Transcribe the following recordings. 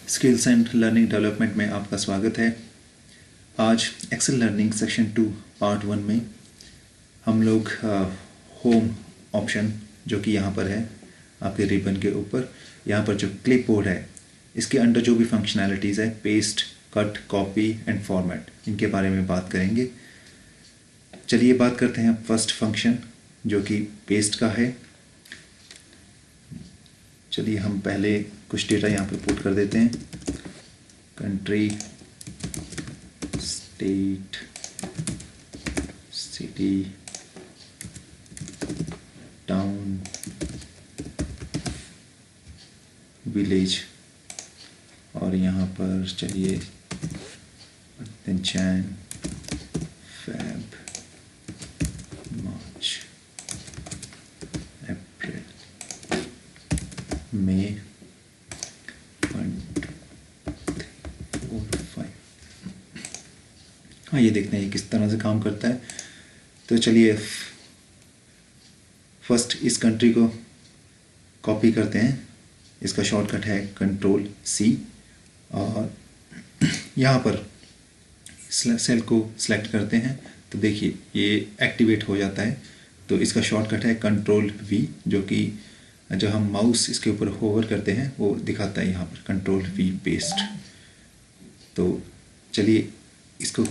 Skills and learning development में आपका स्वागत है। आज एक्सेल लर्निंग सेक्शन 2 पार्ट 1 में हम लोग होम ऑप्शन जो कि यहाँ पर है आपके रिबन के ऊपर, यहाँ पर जो क्लिप बोर्ड है इसके अंडर जो भी फंक्शनैलिटीज़ है paste, cut, copy and format, इनके बारे में बात करेंगे। चलिए बात करते हैं फर्स्ट फंक्शन जो कि पेस्ट का है। चलिए हम पहले कुछ डेटा यहाँ पे पुट कर देते हैं। Country, state, city, town, village, और यहाँ पर चलिए जैन, फेब, मार्च, अप्रैल, मई, 1, 2, 3, 4, 5। हाँ, ये देखते हैं किस तरह से काम करता है। तो चलिए फर्स्ट इस कंट्री को कॉपी करते हैं। इसका शॉर्टकट है Ctrl+C और यहाँ पर सेल को सिलेक्ट करते हैं तो देखिए ये एक्टिवेट हो जाता है। तो इसका शॉर्टकट है Ctrl+V, जो कि जब हम माउस इसके ऊपर होवर करते हैं वो दिखाता है यहाँ पर Ctrl+V पेस्ट। तो चलिए इसको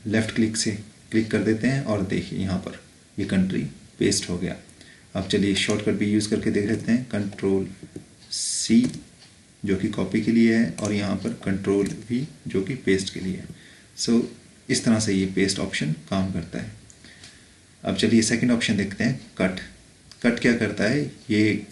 लेफ़्ट क्लिक से क्लिक कर देते हैं और देखिए यहाँ पर ये कंट्री पेस्ट हो गया। अब चलिए शॉर्टकट भी यूज़ करके देख लेते हैं। Ctrl+C जो कि कॉपी के लिए है और यहाँ पर Ctrl+V जो कि पेस्ट के लिए है। सो इस तरह से ये पेस्ट ऑप्शन काम करता है। अब चलिए सेकंड ऑप्शन देखते हैं, कट। कट क्या करता है, ये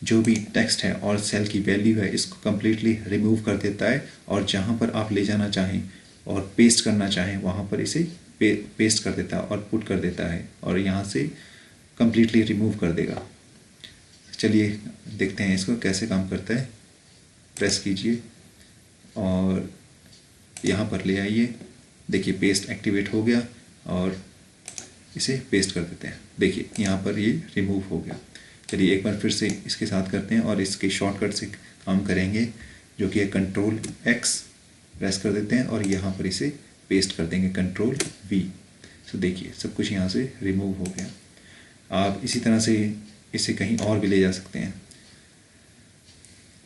जो भी टेक्स्ट है और सेल की वैल्यू है इसको कम्प्लीटली रिमूव कर देता है और जहाँ पर आप ले जाना चाहें और पेस्ट करना चाहें वहाँ पर इसे पेस्ट कर देता है और पुट कर देता है और यहाँ से कम्प्लीटली रिमूव कर देगा। चलिए देखते हैं इसको कैसे काम करता है। प्रेस कीजिए और यहाँ पर ले आइए। देखिए पेस्ट एक्टिवेट हो गया और इसे पेस्ट कर देते हैं। देखिए यहाँ पर ये रिमूव हो गया। चलिए एक बार फिर से इसके साथ करते हैं और इसके शॉर्टकट से काम करेंगे जो कि है Ctrl+X प्रेस कर देते हैं और यहाँ पर इसे पेस्ट कर देंगे Ctrl+V। तो देखिए सब कुछ यहाँ से रिमूव हो गया। आप इसी तरह से इसे कहीं और भी ले जा सकते हैं।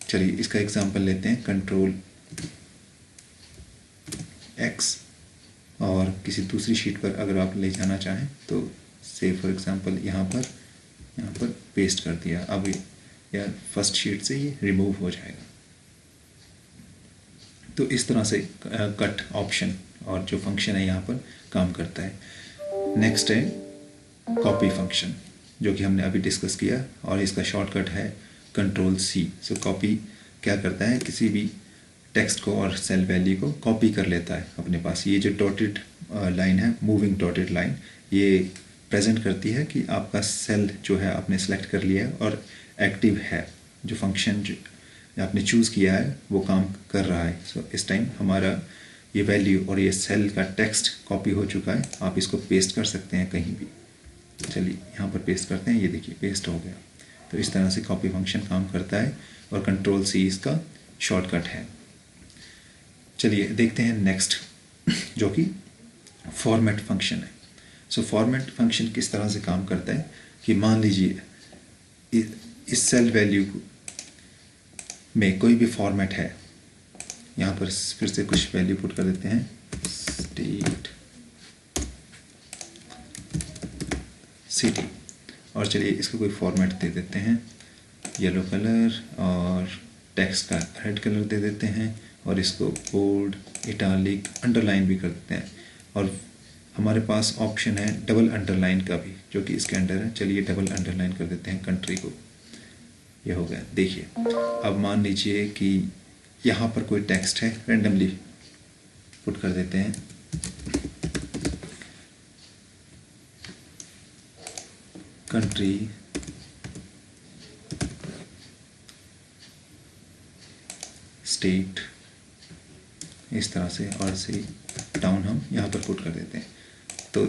चलिए इसका एग्जांपल लेते हैं Ctrl+X और किसी दूसरी शीट पर अगर आप ले जाना चाहें तो से फॉर एग्जांपल यहाँ पर पेस्ट कर दिया। अब या फर्स्ट शीट से ये रिमूव हो जाएगा। तो इस तरह से कट ऑप्शन और जो फंक्शन है यहाँ पर काम करता है। नेक्स्ट है कॉपी फंक्शन जो कि हमने अभी डिस्कस किया और इसका शॉर्टकट है Ctrl+C। सो कॉपी क्या करता है, किसी भी टेक्स्ट को और सेल वैल्यू को कॉपी कर लेता है अपने पास। ये जो डॉटेड लाइन है, मूविंग डॉटेड लाइन, ये प्रेजेंट करती है कि आपका सेल जो है आपने सेलेक्ट कर लिया है और एक्टिव है। जो फंक्शन जो आपने चूज़ किया है वो काम कर रहा है। सो इस टाइम हमारा ये वैल्यू और ये सेल का टेक्स्ट कॉपी हो चुका है। आप इसको पेस्ट कर सकते हैं कहीं भी। चलिए यहाँ पर पेस्ट करते हैं, ये देखिए पेस्ट हो गया। तो इस तरह से कॉपी फंक्शन काम करता है और Ctrl+C इसका शॉर्टकट है। चलिए देखते हैं नेक्स्ट जो कि फॉर्मेट फंक्शन है। सो फॉर्मेट फंक्शन किस तरह से काम करता है कि मान लीजिए इस सेल वैल्यू में कोई भी फॉर्मेट है। यहाँ पर फिर से कुछ वैल्यू पुट कर देते हैं, स्टेट, सिटी, और चलिए इसको कोई फॉर्मेट दे देते हैं, येलो कलर, और टेक्स्ट का रेड कलर दे देते हैं और इसको बोल्ड, इटालिक, अंडरलाइन भी कर देते हैं। और हमारे पास ऑप्शन है डबल अंडरलाइन का भी जो कि इसके अंडर है। चलिए डबल अंडरलाइन कर देते हैं कंट्री को, ये हो गया। देखिए अब मान लीजिए कि यहाँ पर कोई टेक्स्ट है, रेंडमली पुट कर देते हैं, कंट्री, स्टेट, इस तरह से, और से टाउन हम यहाँ पर पुट कर देते हैं। तो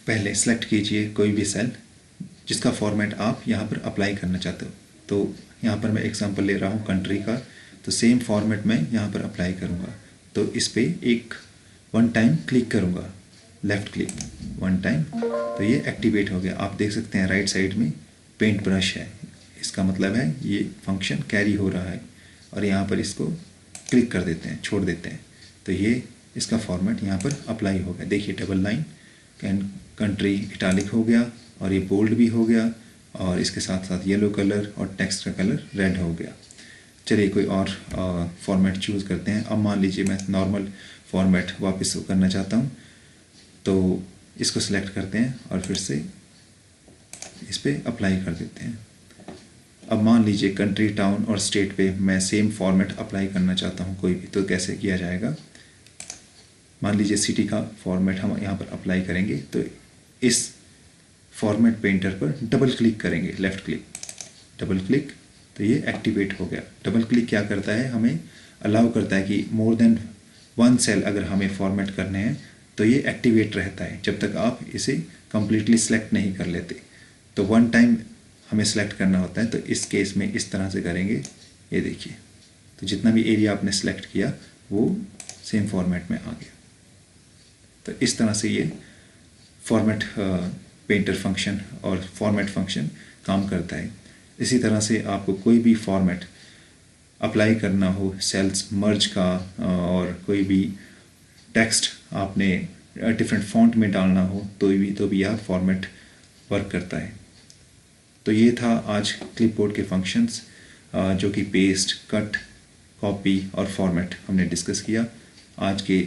पहले सेलेक्ट कीजिए कोई भी सेल जिसका फॉर्मेट आप यहाँ पर अप्लाई करना चाहते हो। तो यहाँ पर मैं एग्जांपल ले रहा हूँ कंट्री का, तो सेम फॉर्मेट में यहाँ पर अप्लाई करूँगा। तो इस पर एक 1 टाइम क्लिक करूँगा, लेफ़्ट क्लिक 1 टाइम, तो ये एक्टिवेट हो गया। आप देख सकते हैं राइट साइड में पेंट ब्रश है, इसका मतलब है ये फंक्शन कैरी हो रहा है। और यहाँ पर इसको क्लिक कर देते हैं, छोड़ देते हैं, तो ये इसका फॉर्मेट यहाँ पर अप्लाई हो गया। देखिए डबल लाइन, कंट्री इटालिक हो गया और ये बोल्ड भी हो गया, और इसके साथ साथ येलो कलर और टेक्स्ट का कलर रेड हो गया। चलिए कोई और फॉर्मेट चूज़ करते हैं। अब मान लीजिए मैं नॉर्मल फॉर्मेट वापस करना चाहता हूँ, तो इसको सिलेक्ट करते हैं और फिर से इस पर अप्लाई कर देते हैं। अब मान लीजिए कंट्री, टाउन और स्टेट पे मैं सेम फॉर्मेट अप्लाई करना चाहता हूँ कोई भी, तो कैसे किया जाएगा। मान लीजिए सिटी का फॉर्मेट हम यहाँ पर अप्लाई करेंगे, तो इस फॉर्मेट पेंटर पर डबल क्लिक करेंगे, लेफ़्ट क्लिक, डबल क्लिक, तो ये एक्टिवेट हो गया। डबल क्लिक क्या करता है, हमें अलाउ करता है कि मोर देन 1 सेल अगर हमें फॉर्मेट करने हैं तो ये एक्टिवेट रहता है जब तक आप इसे कम्प्लीटली सेलेक्ट नहीं कर लेते। तो 1 टाइम हमें सेलेक्ट करना होता है, तो इस केस में इस तरह से करेंगे। ये देखिए, तो जितना भी एरिया आपने सेलेक्ट किया वो सेम फॉर्मेट में आ गया। तो इस तरह से ये फॉर्मेट पेंटर फंक्शन और फॉर्मेट फंक्शन काम करता है। इसी तरह से आपको कोई भी फॉर्मेट अप्लाई करना हो, सेल्स मर्ज का, और कोई भी टेक्स्ट आपने डिफरेंट फॉन्ट में डालना हो तो भी यह फॉर्मेट वर्क करता है। तो ये था आज क्लिपबोर्ड के फंक्शंस, जो कि पेस्ट, कट, कॉपी और फॉर्मेट हमने डिस्कस किया। आज के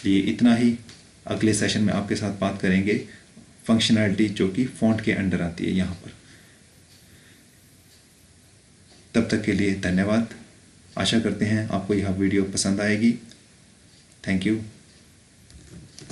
लिए इतना ही। अगले सेशन में आपके साथ बात करेंगे फंक्शनैलिटी जो कि फॉन्ट के अंडर आती है यहाँ पर। तब तक के लिए धन्यवाद। आशा करते हैं आपको यह वीडियो पसंद आएगी। Thank you.